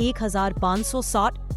1560,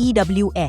EWA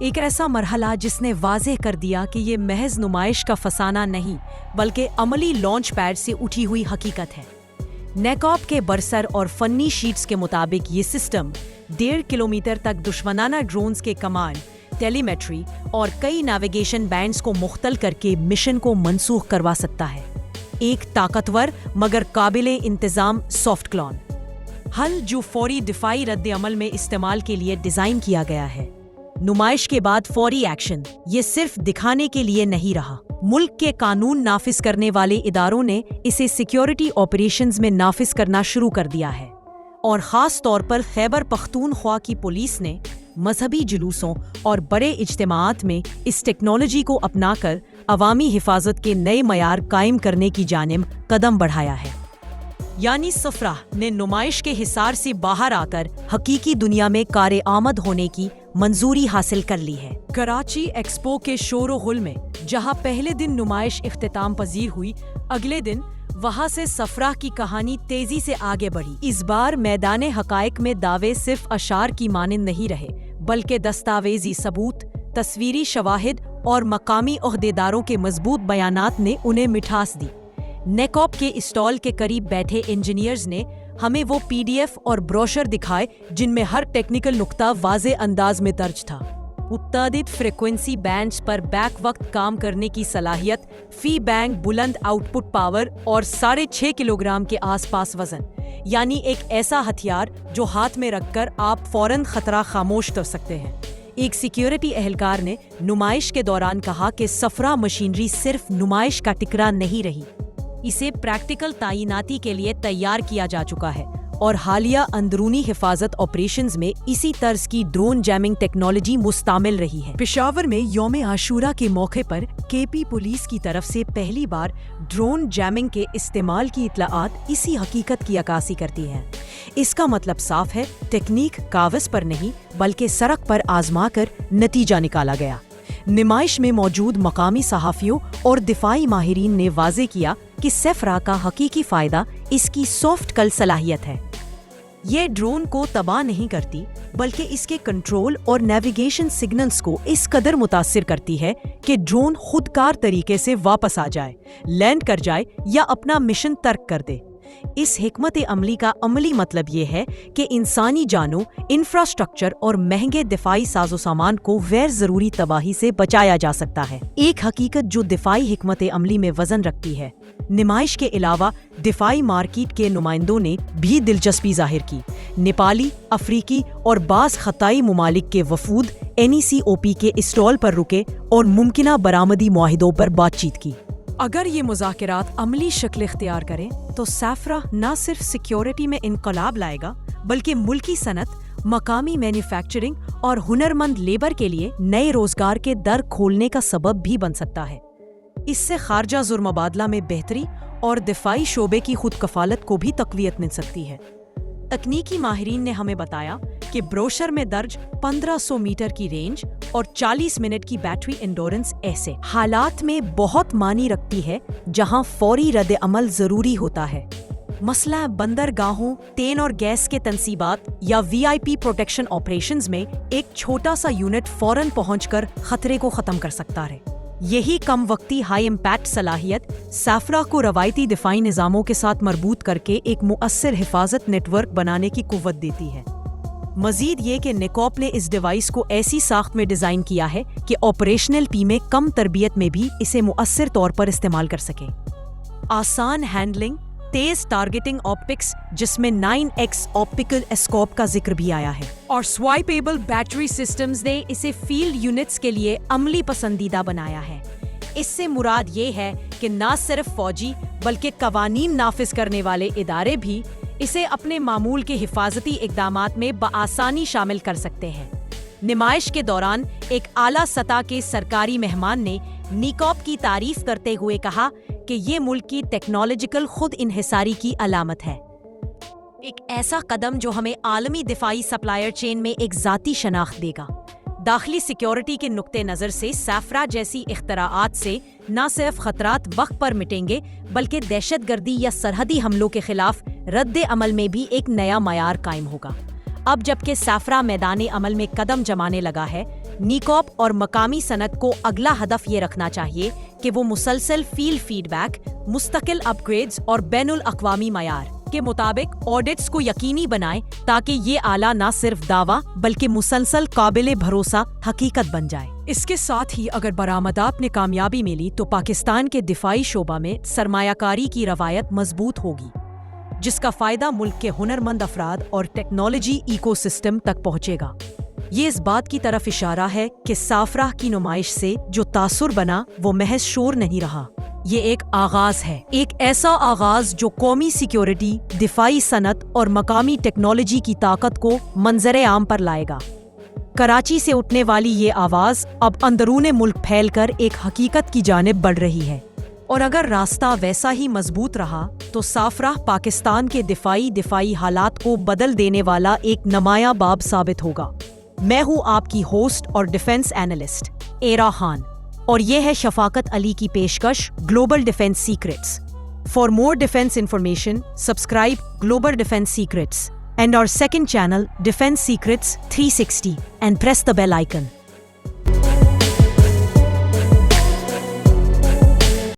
ایک ایسا مرحلہ جس نے واضح کر دیا کہ یہ محض نمائش کا فسانہ نہیں بلکہ عملی لانچ پیڈ سے اٹھی ہوئی حقیقت ہے۔ نیکاپ کے برسر اور فنی شیٹس کے مطابق یہ سسٹم 1.5 کلومیٹر تک دشمنانہ ڈرونز کے کمانڈ، ٹیلی میٹری اور کئی نیویگیشن بینڈز کو مختل کر کے مشن کو منسوخ کروا سکتا ہے۔ ایک طاقتور مگر قابل انتظام سافٹ کلون حل جو فوری دفاعی رد عمل میں استعمال کے لیے ڈیزائن کیا گیا ہے۔ نمائش کے بعد فوری ایکشن یہ صرف دکھانے کے لیے نہیں رہا۔ ملک کے قانون نافذ کرنے والے اداروں نے اسے سیکیورٹی آپریشنز میں نافذ کرنا شروع کر دیا ہے، اور خاص طور پر خیبر پختونخوا کی پولیس نے مذہبی جلوسوں اور بڑے اجتماعات میں اس ٹیکنالوجی کو اپنا کر عوامی حفاظت کے نئے معیار قائم کرنے کی جانب قدم بڑھایا ہے۔ یعنی صفرہ نے نمائش کے حصار سے باہر آ کر حقیقی دنیا میں کار آمد ہونے کی منظوری حاصل کر لی ہے۔ کراچی ایکسپو کے شور و غل میں جہاں پہلے دن نمائش اختتام پذیر ہوئی، اگلے دن وہاں سے صفرہ کی کہانی تیزی سے آگے بڑھی۔ اس بار میدان حقائق میں دعوے صرف اشعار کی مانند نہیں رہے، بلکہ دستاویزی ثبوت، تصویری شواہد اور مقامی عہدیداروں کے مضبوط بیانات نے انہیں مٹھاس دی۔ نیکاپ کے اسٹال کے قریب بیٹھے انجینئرز نے ہمیں وہ PDF اور بروشر دکھائے جن میں ہر ٹیکنیکل نقطہ واضح انداز میں درج تھا۔ متعدد فریکوینسی بینڈز پر بیک وقت کام کرنے کی صلاحیت، فی بینک بلند آؤٹ پٹ پاور اور 6.5 کلوگرام کے آس پاس وزن، یعنی ایک ایسا ہتھیار جو ہاتھ میں رکھ کر آپ فوراً خطرہ خاموش کر سکتے ہیں۔ ایک سیکیورٹی اہلکار نے نمائش کے دوران کہا کہ صفرہ مشینری صرف نمائش کا ٹکڑا نہیں رہی، اسے پریکٹیکل تعیناتی کے لیے تیار کیا جا چکا ہے، اور حالیہ اندرونی حفاظت آپریشنز میں اسی طرز کی ڈرون جیمنگ ٹیکنالوجی مستعمل رہی ہے۔ پشاور میں یوم عاشورہ کے موقع پر KP پولیس کی طرف سے پہلی بار ڈرون جیمنگ کے استعمال کی اطلاعات اسی حقیقت کی عکاسی کرتی ہیں۔ اس کا مطلب صاف ہے، ٹیکنیک کاغذ پر نہیں بلکہ سڑک پر آزما کر نتیجہ نکالا گیا۔ نمائش میں موجود مقامی صحافیوں اور دفاعی ماہرین نے واضح کیا کہ صفرہ کا حقیقی فائدہ اس کی سافٹ کل صلاحیت ہے۔ یہ ڈرون کو تباہ نہیں کرتی بلکہ اس کے کنٹرول اور نیویگیشن سگنلز کو اس قدر متاثر کرتی ہے کہ ڈرون خودکار طریقے سے واپس آ جائے، لینڈ کر جائے یا اپنا مشن ترک کر دے۔ اس حکمت عملی کا عملی مطلب یہ ہے کہ انسانی جانوں، انفراسٹرکچر اور مہنگے دفاعی ساز و سامان کو غیر ضروری تباہی سے بچایا جا سکتا ہے۔ ایک حقیقت جو دفاعی حکمت عملی میں وزن رکھتی ہے۔ نمائش کے علاوہ دفاعی مارکیٹ کے نمائندوں نے بھی دلچسپی ظاہر کی۔ نیپالی، افریقی اور بعض خطائی ممالک کے وفود NECOP کے اسٹال پر رکے اور ممکنہ برآمدی معاہدوں پر بات چیت کی۔ اگر یہ مذاکرات عملی شکل اختیار کریں تو صفرہ نہ صرف سیکیورٹی میں انقلاب لائے گا بلکہ ملکی صنعت، مقامی مینوفیکچرنگ اور ہنرمند لیبر کے لیے نئے روزگار کے در کھولنے کا سبب بھی بن سکتا ہے۔ اس سے خارجہ زر مبادلہ میں بہتری اور دفاعی شعبے کی خود کفالت کو بھی تقویت مل سکتی ہے۔ تکنیکی ماہرین نے ہمیں بتایا کہ بروشر میں درج 1500 میٹر کی رینج اور 40 منٹ کی بیٹری انڈورنس ایسے حالات میں بہت معنی رکھتی ہے جہاں فوری رد عمل ضروری ہوتا ہے۔ مسئلہ بندرگاہوں، تیل اور گیس کے تنصیبات یا VIP پروٹیکشن آپریشنز میں ایک چھوٹا سا یونٹ فوراً پہنچ کر خطرے کو ختم کر سکتا ہے۔ یہی کم وقتی ہائی امپیکٹ صلاحیت صفرہ کو روایتی دفاعی نظاموں کے ساتھ مربوط کر کے ایک مؤثر حفاظت نیٹ ورک بنانے کی قوت دیتی ہے۔ مزید یہ کہ نیکاپ نے اس ڈیوائس کو ایسی ساخت میں ڈیزائن کیا ہے کہ آپریشنل پی میں کم تربیت میں بھی اسے مؤثر طور پر استعمال کر سکے۔ آسان ہینڈلنگ، تیز ٹارگیٹنگ آپٹکس جس میں 9x آپٹیکل اسکوپ کا ذکر بھی آیا ہے، اور سوائپیبل بیٹری سسٹمز نے اسے فیلڈ یونٹس کے لیے عملی پسندیدہ بنایا ہے۔ اس سے مراد یہ ہے کہ نہ صرف فوجی بلکہ قوانین نافذ کرنے والے ادارے بھی اسے اپنے معمول کے حفاظتی اقدامات میں بآسانی شامل کر سکتے ہیں۔ نمائش کے دوران ایک اعلیٰ سطح کے سرکاری مہمان نے نیکاپ کی تعریف کرتے ہوئے کہا کہ یہ ملک کی ٹیکنالوجیکل خود انحصاری کی علامت ہے، ایک ایسا قدم جو ہمیں عالمی دفاعی سپلائر چین میں ایک ذاتی شناخت دے گا۔ داخلی سیکیورٹی کے نقطہ نظر سے صفرہ جیسی اختراعات سے نہ صرف خطرات وقت پر مٹیں گے بلکہ دہشت گردی یا سرحدی حملوں کے خلاف رد عمل میں بھی ایک نیا معیار قائم ہوگا۔ اب جبکہ صفرہ میدان عمل میں قدم جمانے لگا ہے، نیکوپ اور مقامی صنعت کو اگلا ہدف یہ رکھنا چاہیے کہ وہ مسلسل فیلڈ فیڈ بیک، مستقل اپ گریڈز اور بین الاقوامی معیار کے مطابق آڈٹس کو یقینی بنائیں تاکہ یہ آلہ نہ صرف دعویٰ بلکہ مسلسل قابل بھروسہ حقیقت بن جائے۔ اس کے ساتھ ہی اگر برآمدات میں کامیابی ملی تو پاکستان کے دفاعی شعبہ میں سرمایہ کاری کی روایت مضبوط ہوگی، جس کا فائدہ ملک کے ہنرمند افراد اور ٹیکنالوجی ایکو سسٹم تک پہنچے گا۔ یہ اس بات کی طرف اشارہ ہے کہ سافراہ کی نمائش سے جو تاثر بنا وہ محض شور نہیں رہا، یہ ایک آغاز ہے، ایک ایسا آغاز جو قومی سیکیورٹی، دفاعی صنعت اور مقامی ٹیکنالوجی کی طاقت کو منظر عام پر لائے گا۔ کراچی سے اٹھنے والی یہ آواز اب اندرون ملک پھیل کر ایک حقیقت کی جانب بڑھ رہی ہے، اور اگر راستہ ویسا ہی مضبوط رہا تو سافراہ پاکستان کے دفاعی حالات کو بدل دینے والا ایک نمایاں باب ثابت ہوگا۔ میں ہوں آپ کی ہوسٹ اور ڈیفنس اینالسٹ ایرا خان، اور یہ ہے شفاقت علی کی پیشکش global defence secrets. For more defence information subscribe global defence secrets and our second channel Defense Secrets 360 and press the bell icon.